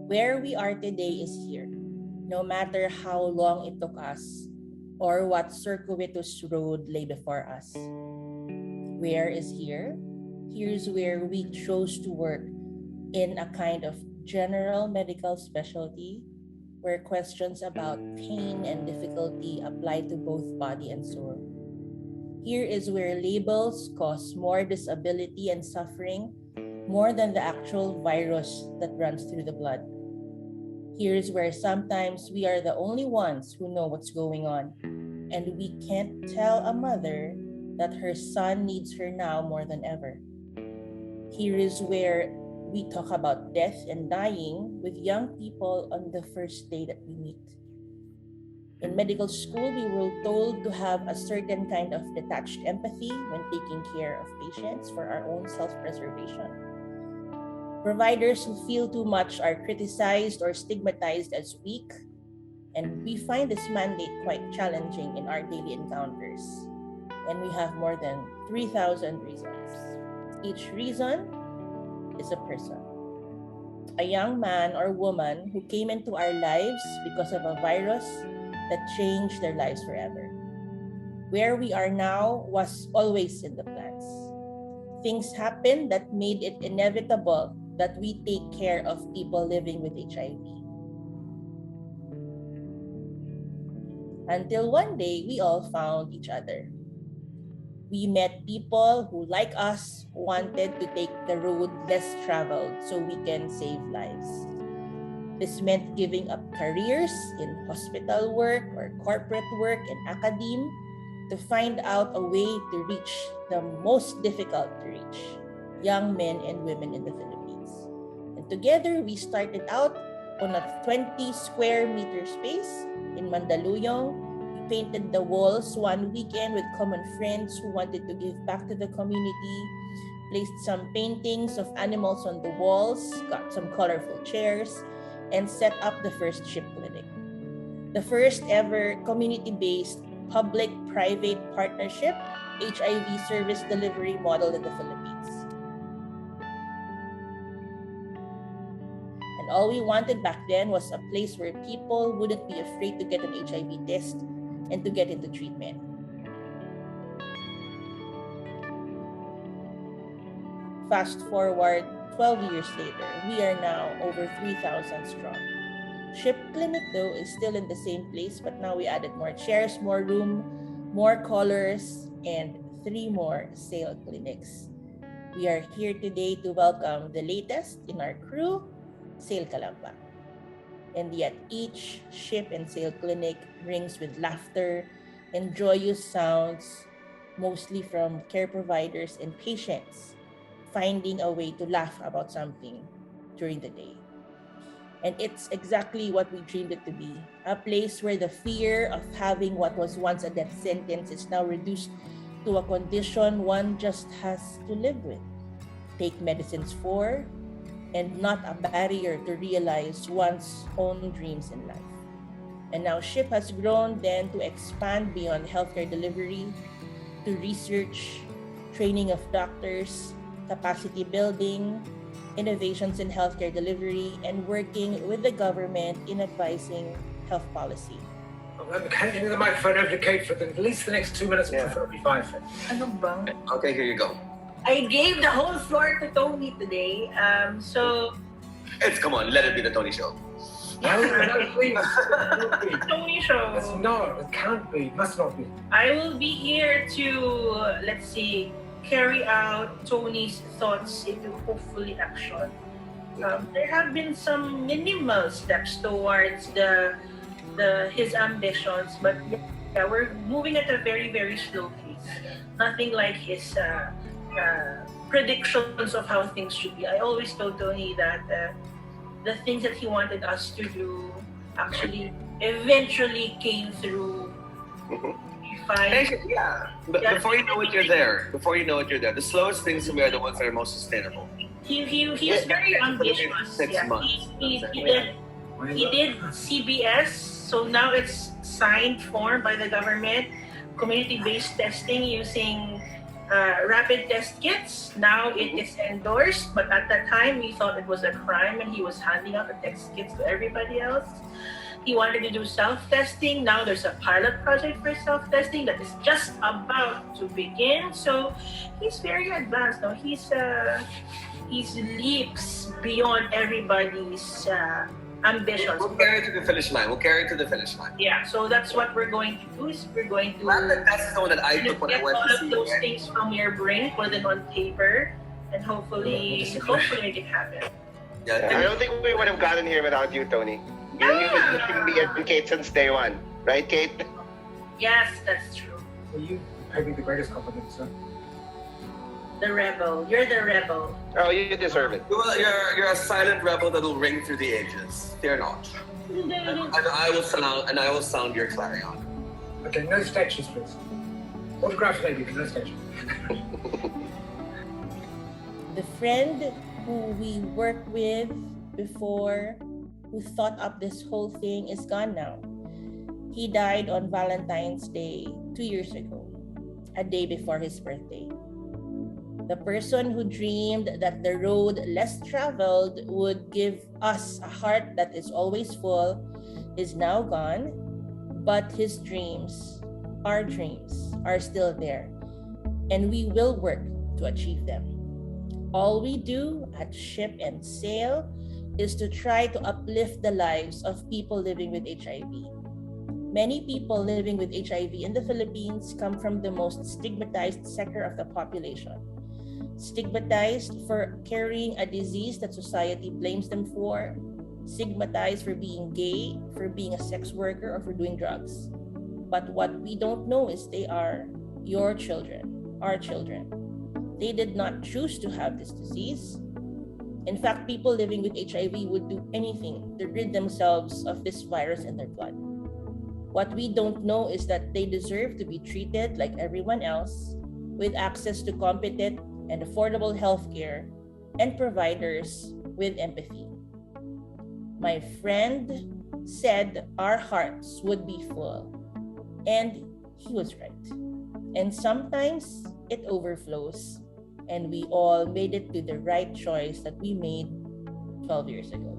Where we are today is here, no matter how long it took us or what circuitous road lay before us. Where is here? Here's where we chose to work in a kind of general medical specialty where questions about pain and difficulty apply to both body and soul. Here is where labels cause more disability and suffering more than the actual virus that runs through the blood. Here is where sometimes we are the only ones who know what's going on, and we can't tell a mother that her son needs her now more than ever. Here is where we talk about death and dying with young people on the first day that we meet. In medical school, we were told to have a certain kind of detached empathy when taking care of patients for our own self-preservation. Providers who feel too much are criticized or stigmatized as weak, and we find this mandate quite challenging in our daily encounters. And we have more than 3,000 reasons. Each reason is a person. A young man or woman who came into our lives because of a virus that changed their lives forever. Where we are now was always in the plans. Things happened that made it inevitable that we take care of people living with HIV. Until one day, we all found each other. We met people who, like us, wanted to take the road less traveled so we can save lives. This meant giving up careers in hospital work or corporate work in academe to find out a way to reach the most difficult to reach, young men and women in the Philippines. And together, we started out on a 20 square meter space in Mandaluyong. We painted the walls one weekend with common friends who wanted to give back to the community, placed some paintings of animals on the walls, got some colorful chairs, and set up the first SHIP clinic. The first ever community-based public-private partnership HIV service delivery model in the Philippines. And all we wanted back then was a place where people wouldn't be afraid to get an HIV test and to get into treatment. Fast forward 12 years later, we are now over 3,000 strong. SHIP Clinic, though, is still in the same place, but now we added more chairs, more room, more colors, and 3 more sale clinics. We are here today to welcome the latest in our crew, Sale Kalamba. And yet each SHIP and sale clinic rings with laughter and joyous sounds, mostly from care providers and patients, finding a way to laugh about something during the day. And it's exactly what we dreamed it to be, a place where the fear of having what was once a death sentence is now reduced to a condition one just has to live with, take medicines for, and not a barrier to realize one's own dreams in life. And now SHIP has grown then to expand beyond healthcare delivery to research, training of doctors, capacity building, innovations in healthcare delivery, and working with the government in advising health policy. I'm handing the microphone over to Kate for at least the next 2 minutes, preferably 5. Ano ba? Okay, here you go. I gave the whole floor to Tony today. Come on, let it be the Tony Show. No, please. Tony show. It's not. It can't be. It must not be. I will be here to, let's see, carry out Tony's thoughts into hopefully action. There have been some minimal steps towards his ambitions, but yeah, we're moving at a very, very slow pace. Nothing like his predictions of how things should be. I always told Tony that the things that he wanted us to do actually eventually came through. Yeah. But before you know it, you're there. The slowest things to me are the ones that are most sustainable. He is very ambitious. 6 months. He did CBS, so now it's signed form by the government, community-based testing using rapid test kits. Now it is endorsed, but at that time we thought it was a crime and he was handing out the test kits to everybody else. He wanted to do self-testing. Now there's a pilot project for self-testing that is just about to begin. So he's very advanced now. He's leaps beyond everybody's ambitions. We'll carry to the finish line. Yeah, so that's what we're going to do. Is we're going to That's the one that I took when I get went all to of see those you. things from your brain, put them on paper, and hopefully make it happen. Yeah, I don't think we would have gotten here without you, Tony. You should be educated since day one, right, Kate? Yes, that's true. So you pay me the greatest compliment, sir. The rebel. You're the rebel. Oh, you deserve it. Well, you're a silent rebel that will ring through the ages. Fear not. And I will sound your clarion. Okay, no statues, please. Autograph maybe, but no statues. The friend who we worked with before, who thought up this whole thing, is gone now. He died on Valentine's Day 2 years ago, a day before his birthday. The person who dreamed that the road less traveled would give us a heart that is always full is now gone, but his dreams, our dreams, are still there, and we will work to achieve them. All we do at Ship and Sail is to try to uplift the lives of people living with HIV. Many people living with HIV in the Philippines come from the most stigmatized sector of the population. Stigmatized for carrying a disease that society blames them for, stigmatized for being gay, for being a sex worker, or for doing drugs. But what we don't know is they are your children, our children. They did not choose to have this disease. In fact, people living with HIV would do anything to rid themselves of this virus in their blood. What we don't know is that they deserve to be treated like everyone else, with access to competent and affordable healthcare and providers with empathy. My friend said our hearts would be full, and he was right. And sometimes it overflows, and we all made it to the right choice that we made 12 years ago.